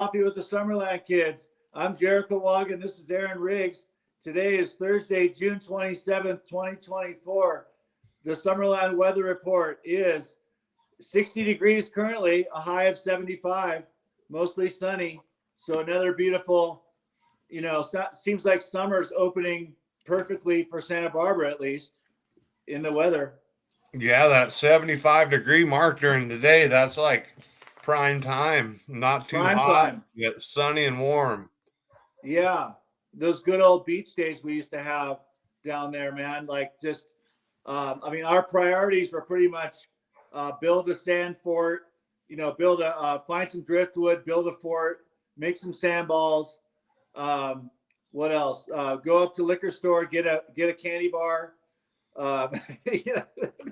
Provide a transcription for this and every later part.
Coffee with the Summerland Kids. I'm Jericho Wagon. This is Aaron Riggs. Today is Thursday, June 27th, 2024. The Summerland weather report is 60 degrees currently, a high of 75, mostly sunny. So another beautiful, seems like summer's opening perfectly for Santa Barbara, at least in the weather. Yeah, that 75-degree mark during the day, that's like prime time. Not too Prime hot, time. yet sunny and warm. Yeah, those good old beach days we used to have down there, man. Our priorities were pretty much build a sand fort, find some driftwood, build a fort, make some sandballs. What else? Go up to liquor store, get a candy bar. Um, yeah,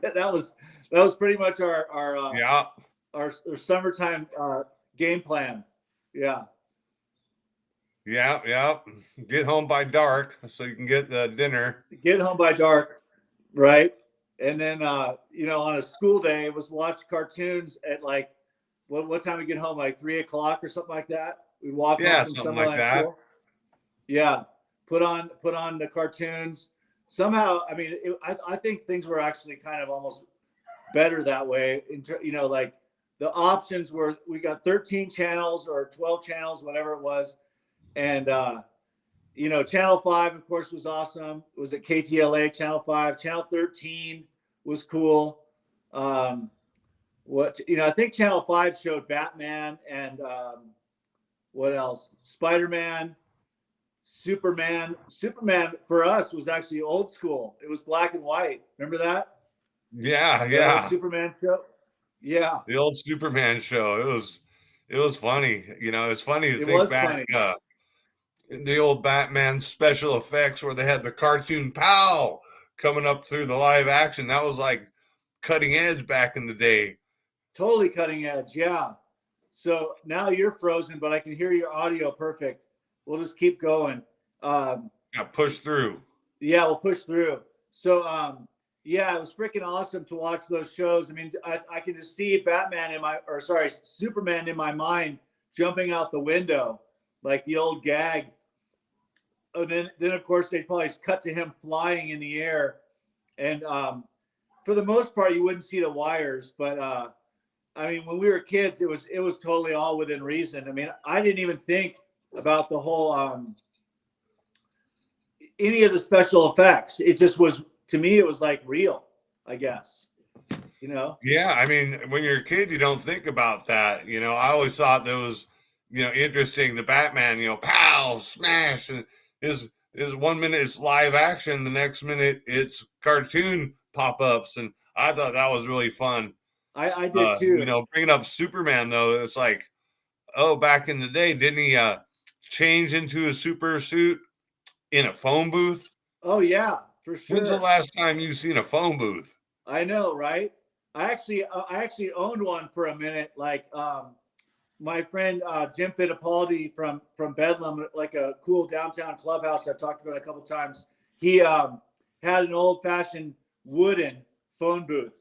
that was pretty much Yeah, our summertime game plan. Yeah. yeah. Get home by dark so you can get the dinner. Get home by dark, right? And then on a school day, it was watch cartoons at like what time we get home, like 3 o'clock or something like that. We walk home Yeah, from something like Summerland that. School. Yeah, put on the cartoons. Somehow, I think things were actually kind of almost better that way. Like the options were we got 13 channels or 12 channels, whatever it was, and Channel 5, of course, was awesome. It was at KTLA, Channel 5. Channel 13 was cool. I think Channel 5 showed Batman and what else? Spider-Man, Superman. Superman for us was actually old school. It was black and white. Remember that? Yeah, The old yeah. Superman show? Yeah, The old Superman show. It was funny. It's funny to it think was back funny. the old Batman special effects where they had the cartoon pow coming up through the live action. That was like cutting edge back in the day. Totally cutting edge. Yeah. So now you're frozen, but I can hear your audio perfect. We'll just keep going. Um, Got pushed through. yeah, we'll push through. So, yeah, it was freaking awesome to watch those shows. I mean, I can just see Superman in my mind jumping out the window, like the old gag. Oh, then of course they'd probably cut to him flying in the air, and for the most part you wouldn't see the wires. But when we were kids, it was totally all within reason. I mean, I didn't even think about the whole any of the special effects. It just was, to me, it was like real, I guess. Yeah, I mean, when you're a kid, you don't think about that. I always thought that was, interesting. The Batman, pow, smash, and is 1 minute it's live action, the next minute it's cartoon pop-ups, and I thought that was really fun. I did too. Bringing up Superman though, it's like, oh, back in the day, didn't he change into a super suit in a phone booth? Oh yeah, for When's the sure. last time you've seen a phone booth? I know, right? I actually owned one for a minute. Like my friend Jim Fittipaldi from Bedlam, like a cool downtown clubhouse I've talked about a couple times. He had an old fashioned wooden phone booth,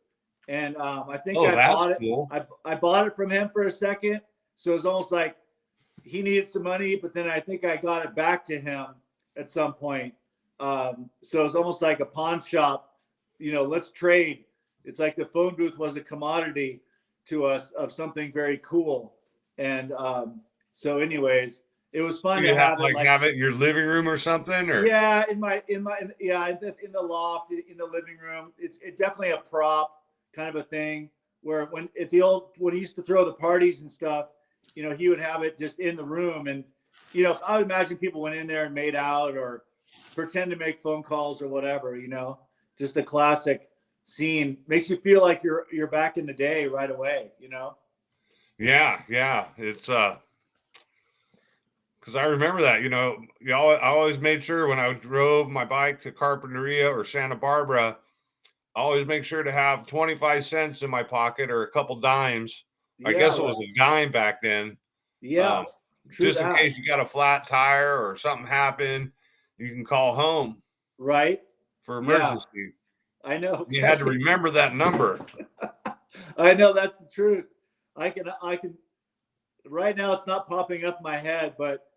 and I think Oh, I that's bought it. cool. I bought it from him for a second, so it was almost like he needed some money, but then I think I got it back to him at some point. So it's almost like a pawn shop. Let's trade. It's like the phone booth was a commodity to us of something very cool. And so, anyways, it was fun You to have have it. Like, have it in your living room or something, or yeah, in the loft, in the living room. It's definitely a prop kind of a thing. Where when he used to throw the parties and stuff, he would have it just in the room. And I would imagine people went in there and made out or pretend to make phone calls or whatever. Just a classic scene. Makes you feel like you're back in the day right away. yeah, it's because I remember that. I always made sure when I drove my bike to Carpinteria or Santa Barbara, I always make sure to have 25 cents in my pocket or a couple dimes. I Yeah, guess it was a dime back then. yeah, true Just in that. case you got a flat tire or something happened, you can call home Right? for Yeah, emergency. I know. You had to remember that number. I know that's the truth. I can right now it's not popping up in my head, but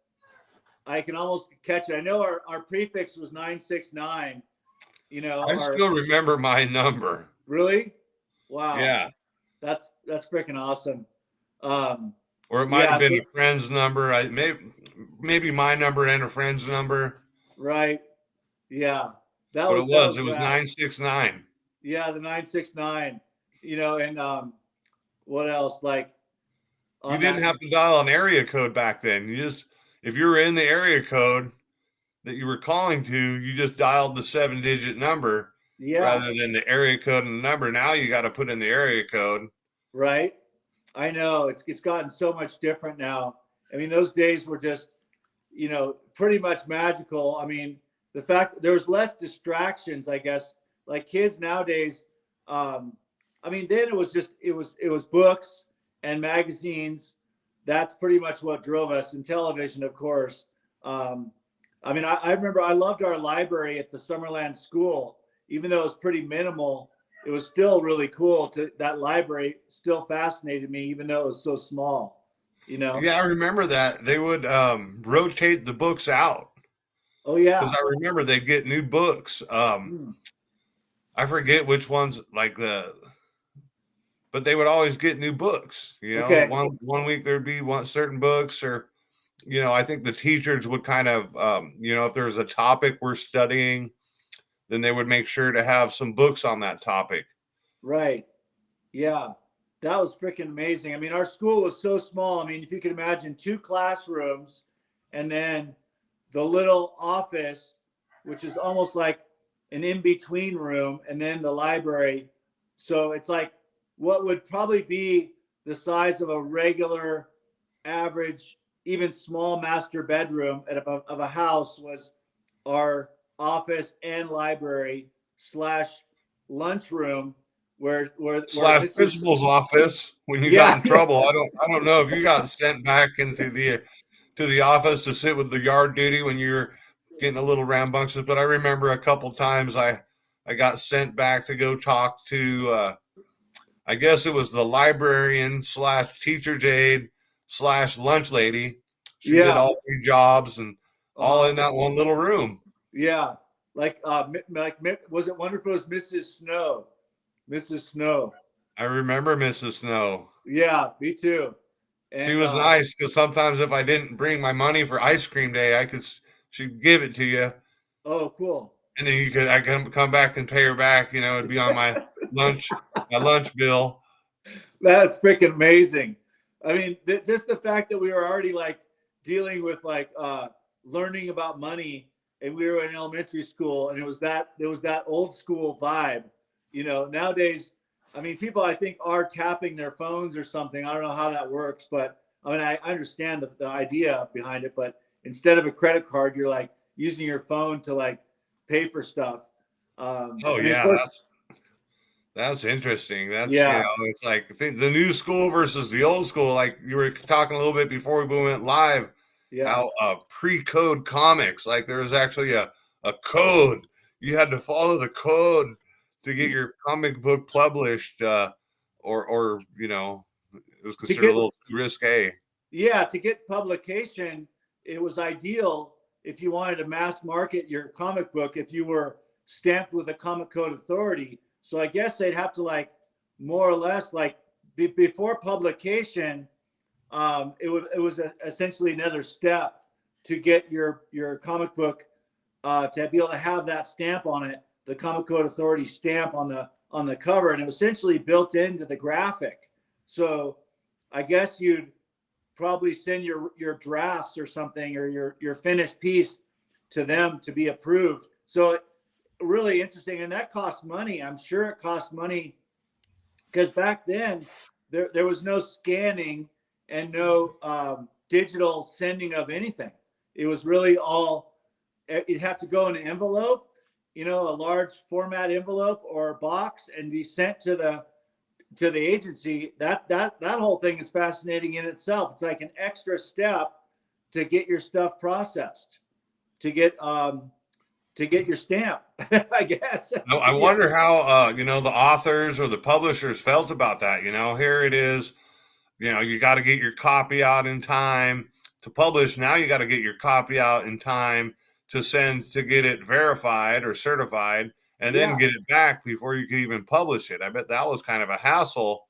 I can almost catch it. I know our prefix was 969. You know, I our still remember my number. really, wow, Yeah. that's freaking awesome. Um, Or it might have yeah, been so, a friend's number. Maybe my number and a friend's number. right, yeah, But that it was was rad. 969. Yeah, the 969. You know, and what else? Like You on didn't that, have to dial an area code back then. You just, if you were in the area code that you were calling to, you just dialed the 7-digit number yeah, rather than the area code and the number. Now you got to put in the area code. right. I know it's gotten so much different now. I mean, those days were just, you know, pretty much magical. I mean, the fact that there was less distractions, I guess, like kids nowadays. Um, I mean, then it was just it was books and magazines. That's pretty much what drove us, and television, of course. Um, I mean, I remember I loved our library at the Summerland school, even though it was pretty minimal. It was still really cool. To that library still fascinated me, even though it was so small. You know? Yeah, I remember that. They would rotate the books out Oh because yeah. I remember they'd get new books. Hmm. I forget which ones, but they would always get new books. You know, Okay. one week there'd be one certain books, or I think the teachers would kind of, if there was a topic we're studying, then they would make sure to have some books on that topic. Right. Yeah. That was freaking amazing. I mean, our school was so small. I mean, if you could imagine two classrooms and then the little office, which is almost like an in between room, and then the library. So it's like what would probably be the size of a regular, average, even small master bedroom of a house was our office and library slash lunchroom where Slash Mrs. principal's office when you got Yeah, in trouble. I don't know if you got sent back into the office to sit with the yard duty when you were getting a little rambunctious, but I remember a couple times I got sent back to go talk to I guess it was the librarian slash teacher's aide slash lunch lady. She did yeah, all three jobs and all uh-huh, in that one little room. yeah. Was it wonderful? It was Mrs. Snow, Mrs. Snow. I remember Mrs. Snow. Yeah, me tue. She And was nice because sometimes if I didn't bring my money for ice cream day, she'd give it to you, oh, cool. and then I could come back and pay her back. It'd be on lunch my lunch bill. That's freaking amazing. I mean, just the fact that we were already like dealing with like learning about money, and we were in elementary school, and it was that old school vibe. You know, nowadays, I mean, people I think are tapping their phones or something. I don't know how that works, but I mean, I understand the idea behind it. But instead of a credit card, you're like using your phone to like pay for stuff. Oh I mean, of yeah, course, that's interesting. That's yeah, it's like the new school versus the old school. Like you were talking a little bit before we went live, yeah, how pre-code comics, like there was actually a code. You had to follow the code to get your comic book published, or it was to considered a get little too risque. yeah, to get publication, it was ideal if you wanted to mass market your comic book if you were stamped with a comic code authority. So I guess they'd have to like more or less like before publication, it was essentially another step to get your comic book to be able to have that stamp on it, the comic code authority stamp on the cover, and it was essentially built into the graphic. So I guess you'd probably send your drafts or something or your finished piece to them to be approved. So really interesting, and that costs money. I'm sure it costs money because back then there was no scanning and no digital sending of anything. It was really all you'd have to go in an envelope, you know, a large format envelope or a box, and be sent to the agency. That whole thing is fascinating in itself. It's like an extra step to get your stuff processed, to get your stamp, I guess. I wonder how the authors or the publishers felt about that. Here it is. You got to get your copy out in time to publish. Now you got to get your copy out in time to send to get it verified or certified, and then get it back before you could even publish it. I bet that was kind of a hassle.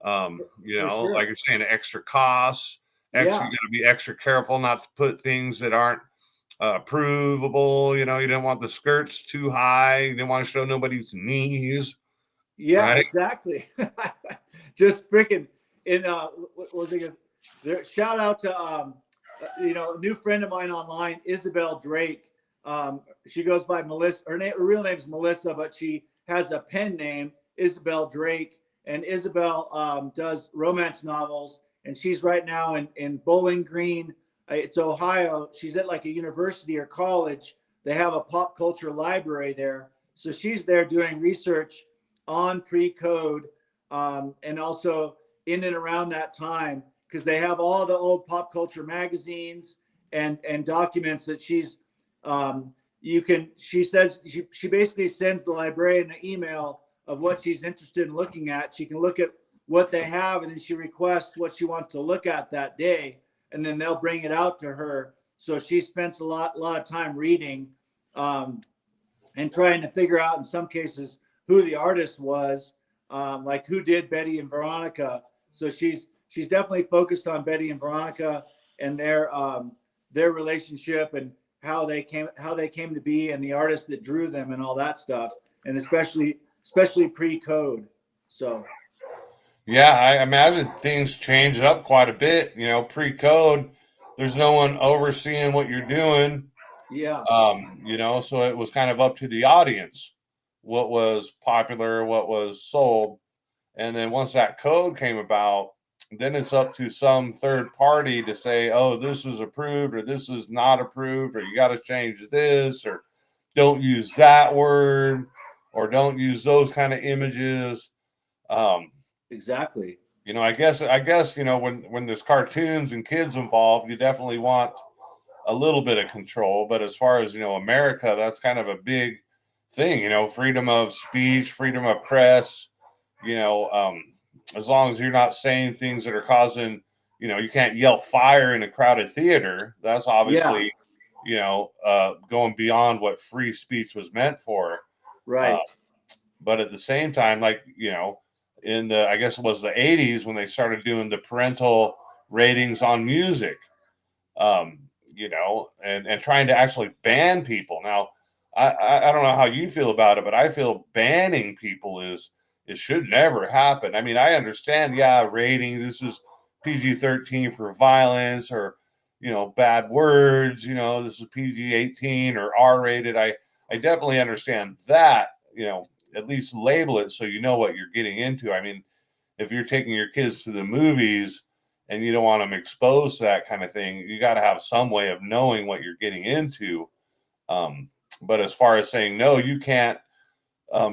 For sure. Like you're saying, extra costs. Extra, Yeah. you got to be extra careful not to put things that aren't provable. You didn't want the skirts too high. You didn't want to show nobody's knees. Yeah, Right? exactly. Just freaking in what was it? There, shout out to a new friend of mine online, Isabel Drake. She goes by Melissa. Her real name's Melissa, but she has a pen name, Isabel Drake. And Isabel does romance novels, and she's right now in Bowling Green. It's Ohio. She's at like a university or college. They have a pop culture library there, so she's there doing research on pre-code, and also in and around that time, because they have all the old pop culture magazines and documents that you can, she says, she basically sends the librarian an email of what she's interested in looking at. She can look at what they have, and then she requests what she wants to look at that day, and then they'll bring it out to her. So she spends a lot of time reading, and trying to figure out, in some cases, who the artist was, like who did Betty and Veronica. So she's definitely focused on Betty and Veronica and their relationship, and how they came to be, and the artist that drew them and all that stuff, and especially pre-code. So Yeah, I imagine things changed up quite a bit. Pre-code, there's no one overseeing what you're doing. yeah, So it was kind of up to the audience what was popular, what was sold. And then once that code came about, then it's up to some third party to say, oh, this is approved or this is not approved, or you got to change this, or don't use that word, or don't use those kind of images. Um, exactly. I guess, when there's cartoons and kids involved, you definitely want a little bit of control. But as far as, America, that's kind of a big thing, freedom of speech, freedom of press, you know, um, as long as you're not saying things that are causing, you can't yell fire in a crowded theater. That's Yeah, obviously, going beyond what free speech was meant for. Uh, right. but at the same time, like, in I guess it was the 80s when they started doing the parental ratings on music, um, and trying to actually ban people. Now, I don't know how you feel about it, but I feel banning people it should never happen. I mean, I understand, yeah, rating, this is PG-13 for violence or, bad words, this is PG-18 or R-rated. I definitely understand that, at least label it so you know what you're getting into. I mean, if you're taking your kids to the movies and you don't want them exposed to that kind of thing, you got to have some way of knowing what you're getting into. Um, but as far as saying, no, you can't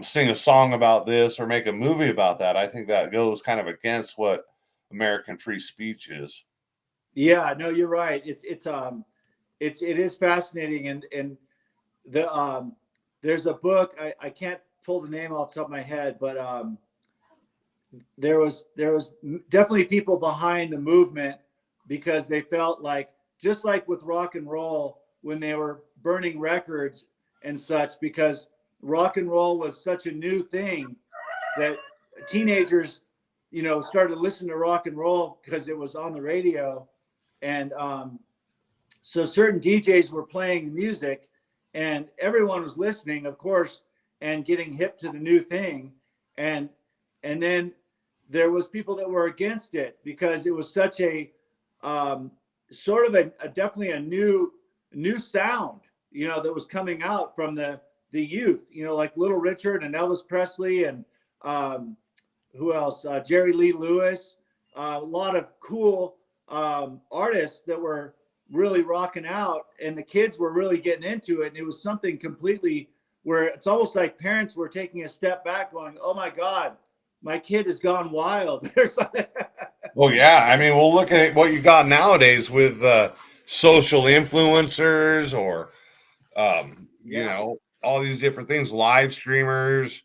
sing a song about this or make a movie about that, I think that goes kind of against what American free speech is. Yeah, no, you're right. It is fascinating, and the there's a book, I can't pull the name off the top of my head, but there was definitely people behind the movement, because they felt like, just like with rock and roll, when they were burning records and such, because rock and roll was such a new thing that teenagers, started listening to rock and roll because it was on the radio. And so certain DJs were playing music, and everyone was listening, of course, and getting hip to the new thing. And then there was people that were against it, because it was such a sort of a definitely a new sound, that was coming out from the youth, like Little Richard and Elvis Presley, and who else? Jerry Lee Lewis. A lot of cool artists that were really rocking out, and the kids were really getting into it. And it was something completely where it's almost like parents were taking a step back, going, "Oh my God, my kid has gone wild." Well, yeah. I mean, we'll look at what you got nowadays with social influencers or, Yeah, all these different things, live streamers.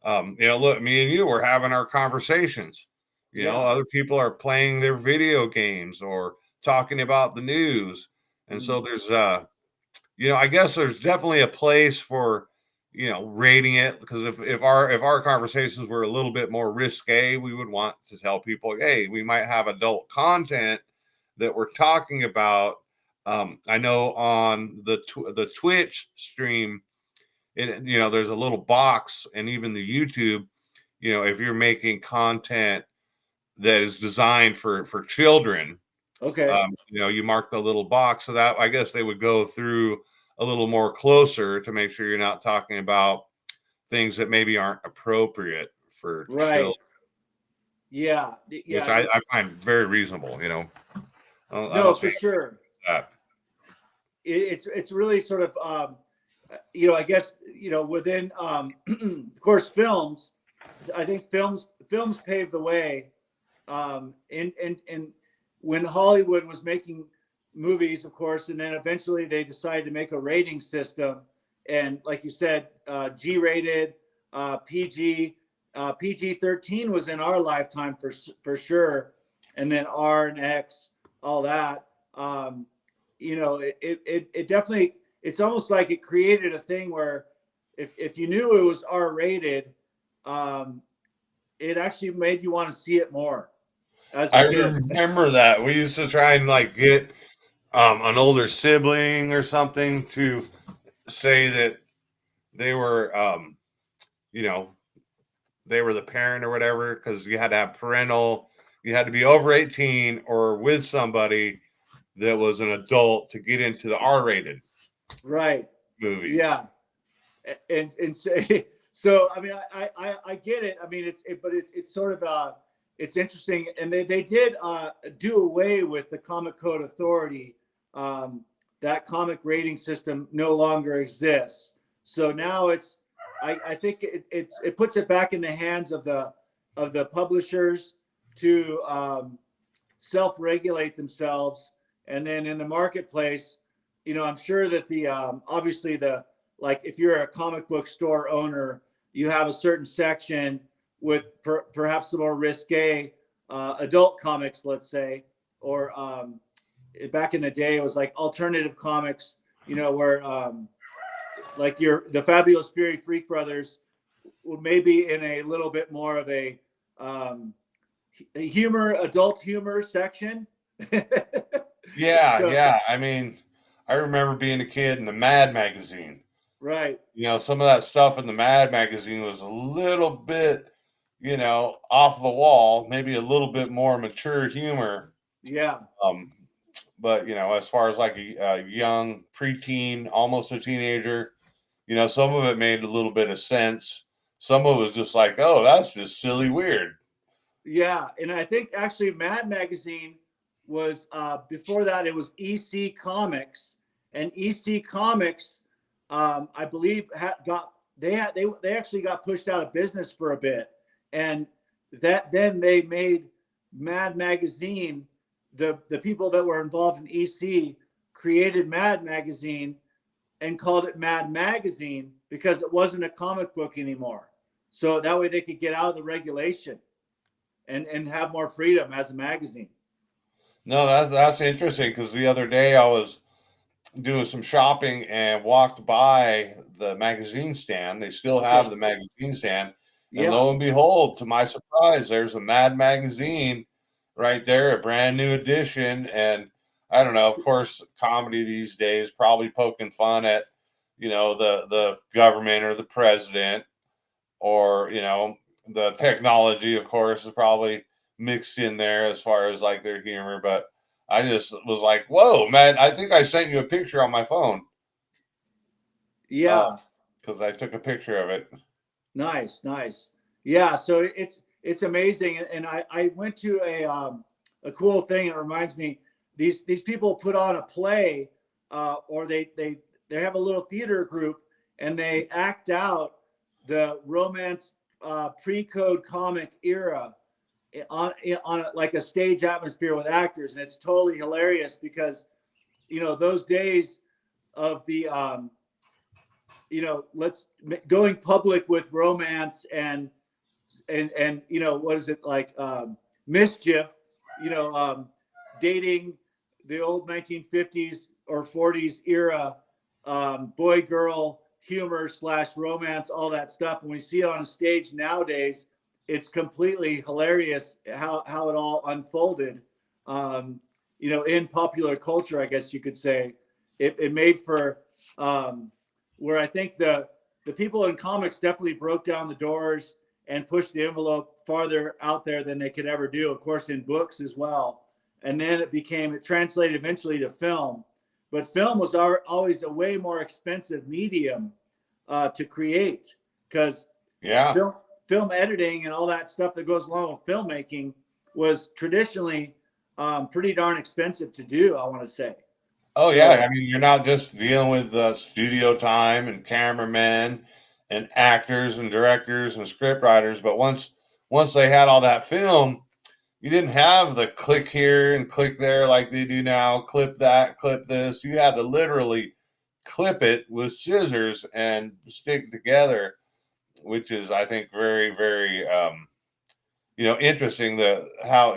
Look, me and you were having our conversations. You know, Yeah. other people are playing their video games or talking about the news. And so Mhm. there's I guess there's definitely a place for, rating it, because if our conversations were a little bit more risque, we would want to tell people, hey, we might have adult content that we're talking about. I know on the Twitch stream, there's a little box, and even the YouTube, if you're making content that is designed for children, Okay. you mark the little box, so that I guess they would go through a little more closer to make sure you're not talking about things that maybe aren't appropriate for children, Right. Yeah. which Yeah. I find very reasonable. I No, don't see for sure. that. It's really sort of I guess within of course films. I think films paved the way. And when Hollywood was making movies, of course, and then eventually they decided to make a rating system, and like you said, G-rated, PG, PG-13 was in our lifetime for sure, and then R and X, all that. It definitely, it's almost like it created a thing where if you knew it was R-rated, um, it actually made you want to see it more as a I kid. remember that we used to try and like get an older sibling or something to say that they were you know they were the parent or whatever, because you had to be over 18 or with somebody that was an adult to get into the R-rated Right. movies. Yeah. And say so. I mean, I get it. I mean, but it's sort of it's interesting, and they did do away with the Comic Code Authority. Um, that comic rating system no longer exists. So now I think it puts it back in the hands of the publishers to self-regulate themselves, and then in the marketplace, I'm sure that the obviously the like if you're a comic book store owner, you have a certain section with perhaps the more risque adult comics, let's say, or back in the day it was like alternative comics, where like the Fabulous Fury Freak Brothers would maybe in a little bit more of a um, adult humor section. Yeah, So, yeah. I mean, I remember being a kid in the Mad magazine. right. Some of that stuff in the Mad magazine was a little bit, off the wall, maybe a little bit more mature humor. Yeah. Um, but as far as like a young preteen, almost a teenager, some of it made a little bit of sense. Some of it was just like, oh, that's just silly weird. Yeah. And I think actually Mad Magazine was before that it was EC Comics, and EC Comics I believe they actually got pushed out of business for a bit, and that then they made Mad Magazine. The people that were involved in EC created Mad Magazine and called it Mad Magazine because it wasn't a comic book anymore. So that way they could get out of the regulation and have more freedom as a magazine. No, that's interesting, because the other day I was doing some shopping and walked by the magazine stand. They still Okay. have the magazine stand. And Yeah. lo and behold, to my surprise, there's a Mad magazine right there, a brand new edition. And I don't know, of course, comedy these days probably poking fun at, the government or the president, or, the technology, of course, is probably mixed in there as far as like their humor. But I just was like, whoa, man, I think I sent you a picture on my phone, Yeah. because I took a picture of it. Nice. Nice. Yeah. So it's amazing. And I went to a cool thing. It reminds me, these people put on a play, or they have a little theater group, and they act out the romance pre-code comic era on like a stage atmosphere with actors, and it's totally hilarious because those days of the let's going public with romance and what is it like, mischief, dating the old 1950s or 40s era boy girl humor / romance, all that stuff. When we see it on stage nowadays, it's completely hilarious how it all unfolded. In popular culture, I guess you could say, it made for where I think the people in comics definitely broke down the doors and pushed the envelope farther out there than they could ever do. Of course, in books as well. And then it translated eventually to film. But film was always a way more expensive medium to create, because Yeah. film editing and all that stuff that goes along with filmmaking was traditionally pretty darn expensive to do, I want to say. Oh yeah, So, I mean, you're not just dealing with studio time and cameramen and actors and directors and script writers, but once they had all that film, you didn't have the click here and click there like they do now, clip that, clip this. You had to literally clip it with scissors and stick together, which is, I think, very, very interesting, the how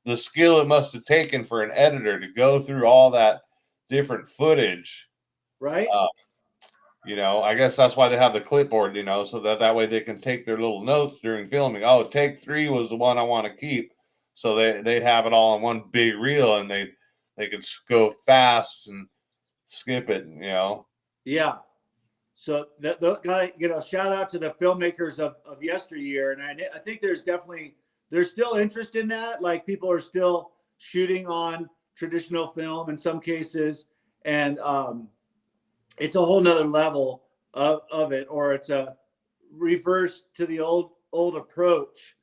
the skill it must have taken for an editor to go through all that different footage. right? uh, I guess that's why they have the clipboard, so that way they can take their little notes during filming. Oh, take 3 was the one I want to keep, so they'd have it all in one big reel, and they could go fast and skip it. Yeah. So got to shout out to the filmmakers of yesteryear, and I think there's still interest in that. Like, people are still shooting on traditional film in some cases, and it's a whole nother level of it, or it's a reverse to the old approach.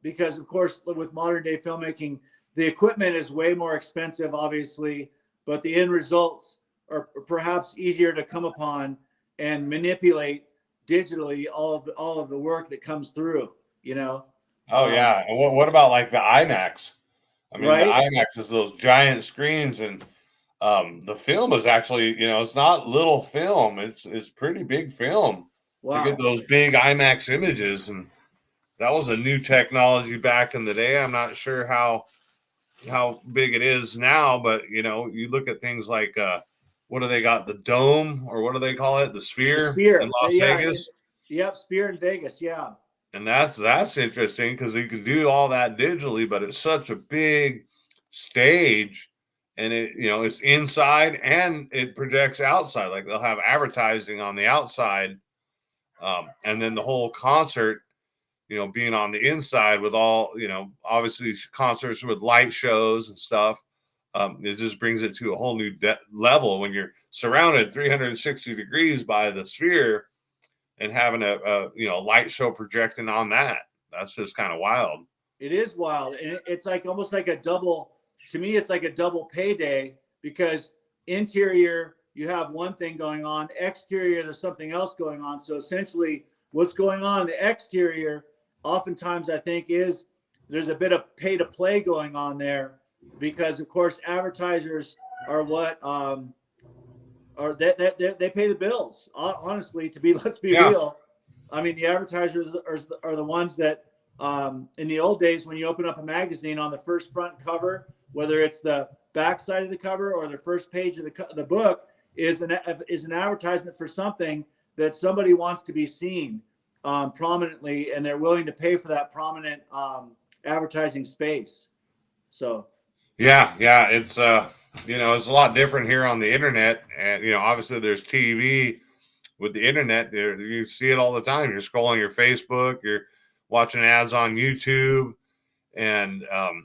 Because of course, with modern day filmmaking, the equipment is way more expensive, obviously, but the end results are perhaps easier to come upon and manipulate digitally, all of the work that comes through. You know, Oh yeah, and what about like the IMAX? I mean, the right? IMAX is those giant screens, and the film is actually, it's not little film. It's pretty big film to get Wow. those big IMAX images, and that was a new technology back in the day. I'm not sure how big it is now, but you look at things like what do they got? The dome, or what do they call it? The The sphere in Sphere, Las yeah, Vegas. yep, Sphere in Vegas, yeah. And that's interesting because you can do all that digitally, but it's such a big stage, and it's inside and it projects outside. Like, they'll have advertising on the outside, and then the whole concert, being on the inside with all, obviously concerts with light shows and stuff. It just brings it to a whole new level when you're surrounded 360 degrees by the sphere, and having a light show projecting on that. That's just kind of wild. It is wild, and it's like almost like a double. To me, it's like a double payday, because interior you have one thing going on, exterior there's something else going on. So essentially, what's going on in the exterior, oftentimes I think, is there's a bit of pay to play going on there, because of course advertisers are what or they pay the bills. Honestly, let's be Yeah. real. I mean, the advertisers are the ones that, in the old days, when you open up a magazine, on the first front cover, whether it's the back side of the cover or the first page of the book, is an advertisement for something that somebody wants to be seen prominently, and they're willing to pay for that prominent advertising space. So, Yeah, it's a lot different here on the internet, and obviously there's TV. With the internet, you see it all the time. You're scrolling your Facebook, you're watching ads on YouTube, and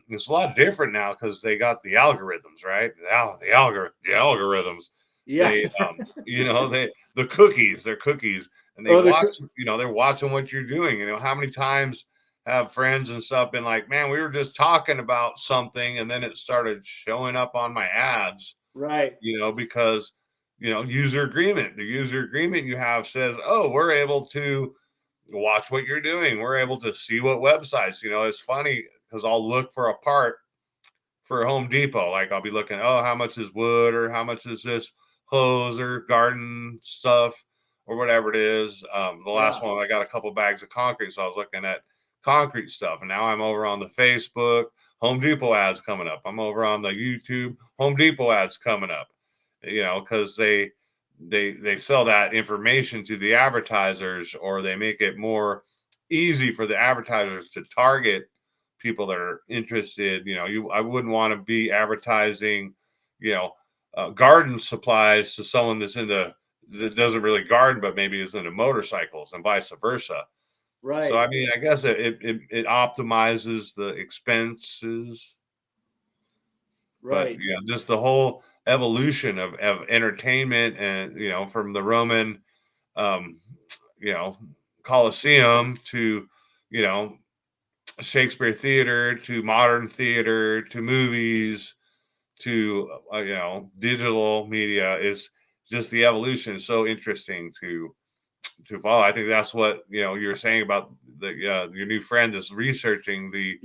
it's a lot different now because they got the algorithms, right? The algorithms. yeah. They, the cookies, they're cookies, and they Oh, watch. They're watching what you're doing. How many times have friends and stuff been like, "Man, we were just talking about something, and then it started showing up on my ads." right. Because user agreement. The user agreement you have says, "Oh, we're able to watch what you're doing. We're able to see what websites." It's funny because I'll look for a part for Home Depot. Like, I'll be looking, oh, how much is wood, or how much is this hose or garden stuff, or whatever it is. The last Yeah. one, I got a couple bags of concrete, so I was looking at concrete stuff. And now I'm over on the Facebook, Home Depot ads coming up. I'm over on the YouTube, Home Depot ads coming up, because they sell that information to the advertisers, or they make it more easy for the advertisers to target people that are interested. I wouldn't want to be advertising, garden supplies to someone that doesn't really garden, but maybe is into motorcycles, and vice versa. Right. So, I mean, I guess it optimizes the expenses, right. but just the whole evolution of entertainment, and from the Roman, um, Colosseum to, Shakespeare theater, to modern theater, to movies, to digital media, is just the evolution is so interesting to follow. I think that's what you're saying about your new friend is researching the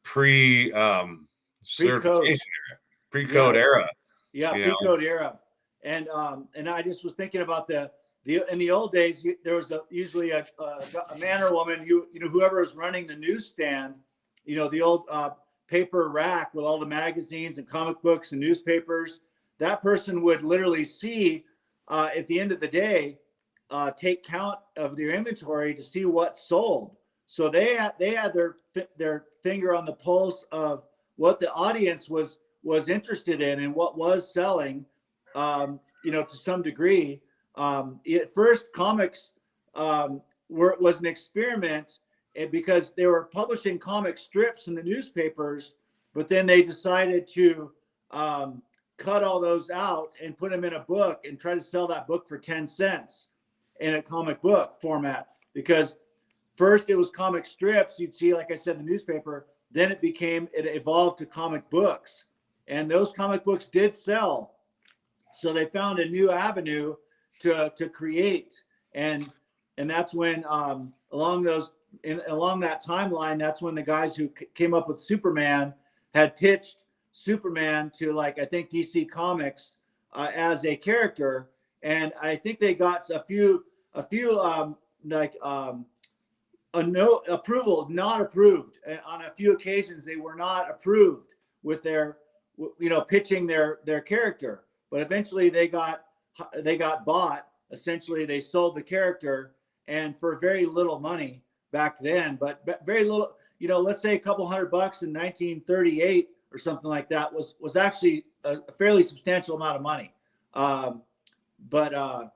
pre Pre-code. certification era, pre-code era. Yeah, pre-code era. And I just was thinking about the in the old days, there was usually a man or woman, whoever was running the newsstand, the old paper rack with all the magazines and comic books and newspapers. That person would literally see at the end of the day, take count of their inventory to see what sold. So they had their finger on the pulse of what the audience was interested in and what was selling, to some degree. At first, comics was an experiment, because they were publishing comic strips in the newspapers, but then they decided to cut all those out and put them in a book and try to sell that book for 10 cents in a comic book format. Because first it was comic strips, you'd see, like I said, the newspaper, then it evolved to comic books, and those comic books did sell. So they found a new avenue to create, and that's when along that timeline, that's when the guys who came up with Superman had pitched Superman to, like, I think DC Comics as a character, and I think they got a few approval, not approved. On a few occasions, they were not approved with their, pitching their character. But eventually, they got bought. Essentially, they sold the character, and for very little money back then. But very little, let's say a couple $100 in 1938 or something like that was actually a fairly substantial amount of money. But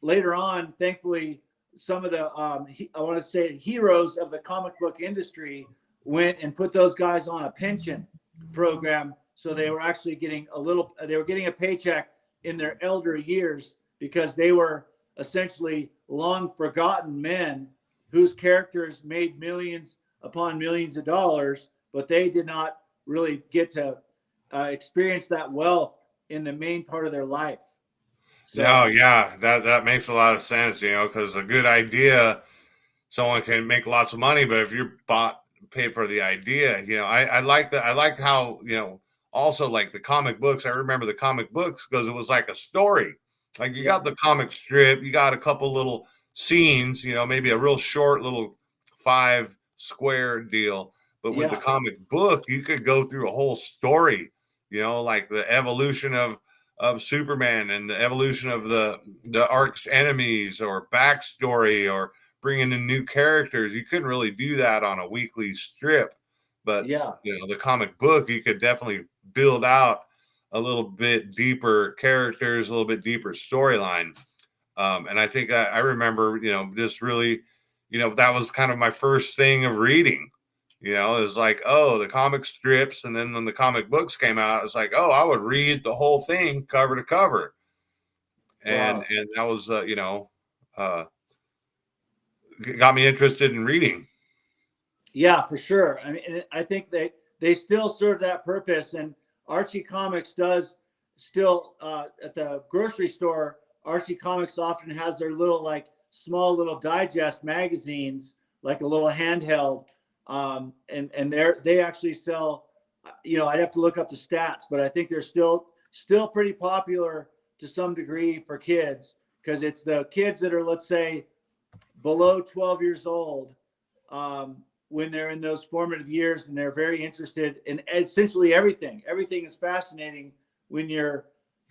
later on, thankfully, some of the I want to say heroes of the comic book industry went and put those guys on a pension program, so they were actually getting a paycheck in their elder years, because they were essentially long forgotten men whose characters made millions upon millions of dollars, but they did not really get to experience that wealth in the main part of their life. So, no, yeah, that makes a lot of sense, because a good idea, someone can make lots of money, but if you're paid for the idea, I like that. I like how, also, like the comic books, I remember the comic books because it was like a story. Like you got the comic strip, you got a couple little scenes, maybe a real short little 5 square deal. But with the comic book, you could go through a whole story, like the evolution of Superman and the evolution of the arc's enemies, or backstory, or bringing in new characters. You couldn't really do that on a weekly strip, but the comic book, you could definitely build out a little bit deeper characters, a little bit deeper storyline. And I think I remember, just really, that was kind of my first thing of reading. It was like, oh, the comic strips. And then when the comic books came out, it's like, oh, I would read the whole thing cover to cover. And that was, got me interested in reading. Yeah, for sure. I mean, I think they still serve that purpose. And Archie Comics does still, at the grocery store, Archie Comics often has their little, like, small little digest magazines, like a little handheld. And they actually sell, I'd have to look up the stats, but I think they're still pretty popular to some degree for kids, because it's the kids that are, let's say, below 12 years old, when they're in those formative years and they're very interested in essentially everything. Everything is fascinating when you're,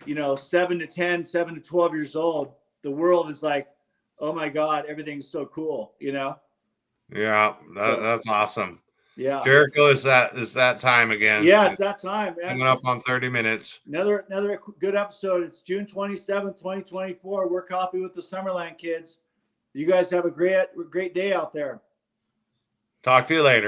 7 to 10, 7 to 12 years old. The world is like, oh my God, everything's so cool, Yeah, So, that's awesome. yeah. Jericho, is that time again. Yeah, it's that time, man. Coming up on 30 minutes. Another good episode. It's June 27th, 2024. We're Coffee with the Summerland Kids. You guys have a great day out there. Talk to you later.